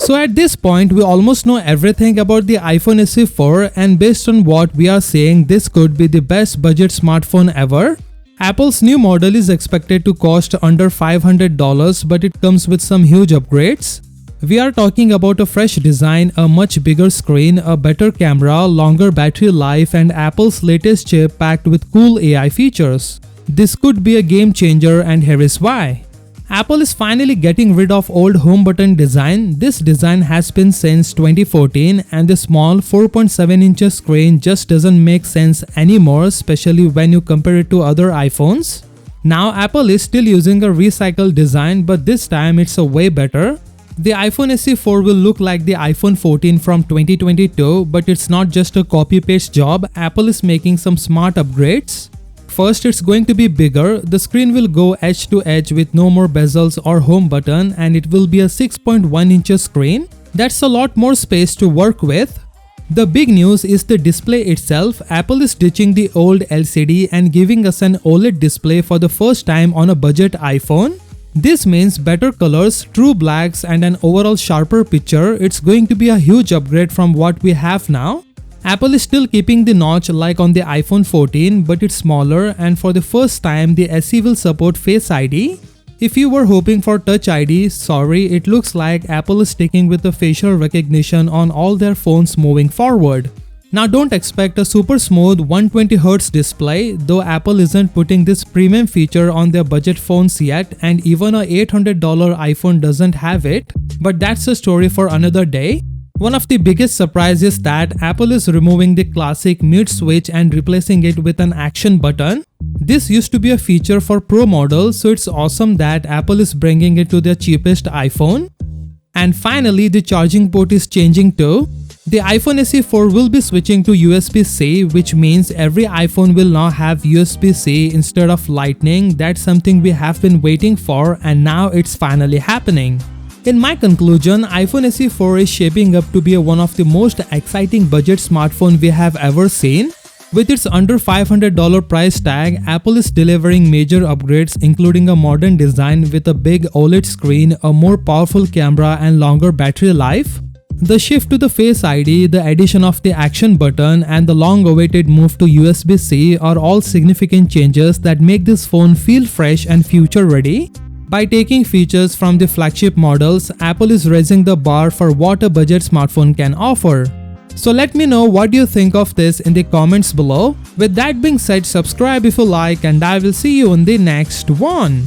So at this point, we almost know everything about the iPhone SE 4, and based on what we are saying, this could be the best budget smartphone ever. Apple's new model is expected to cost under $500, but it comes with some huge upgrades. We are talking about a fresh design, a much bigger screen, a better camera, longer battery life, and Apple's latest chip packed with cool AI features. This could be a game changer, and here is why. Apple is finally getting rid of old home button design. This design has been since 2014, and the small 4.7 inch screen just doesn't make sense anymore, especially when you compare it to other iPhones. Now Apple is still using a recycled design, but this time it's a way better. The iPhone SE 4 will look like the iPhone 14 from 2022, but it's not just a copy-paste job. Apple is making some smart upgrades. First, it's going to be bigger. The screen will go edge to edge with no more bezels or home button, and it will be a 6.1 inch screen. That's a lot more space to work with. The big news is the display itself. Apple is ditching the old LCD and giving us an OLED display for the first time on a budget iPhone. This means better colors, true blacks, and an overall sharper picture. It's going to be a huge upgrade from what we have now. Apple is still keeping the notch like on the iPhone 14, but it's smaller, and for the first time the SE will support Face ID. If you were hoping for Touch ID, sorry, it looks like Apple is sticking with the facial recognition on all their phones moving forward. Now don't expect a super smooth 120Hz display, though Apple isn't putting this premium feature on their budget phones yet, and even a $800 iPhone doesn't have it, but that's a story for another day. One of the biggest surprises is that Apple is removing the classic mute switch and replacing it with an action button. This used to be a feature for Pro models, so it's awesome that Apple is bringing it to their cheapest iPhone. And finally, the charging port is changing too. The iPhone SE 4 will be switching to USB-C, which means every iPhone will now have USB-C instead of Lightning. That's something we have been waiting for, and now it's finally happening. In my conclusion, iPhone SE 4 is shaping up to be one of the most exciting budget smartphones we have ever seen. With its under $500 price tag, Apple is delivering major upgrades, including a modern design with a big OLED screen, a more powerful camera, and longer battery life. The shift to the Face ID, the addition of the action button, and the long-awaited move to USB-C are all significant changes that make this phone feel fresh and future-ready. By taking features from the flagship models, Apple is raising the bar for what a budget smartphone can offer. So let me know what you think of this in the comments below. With that being said, subscribe if you like, and I will see you in the next one.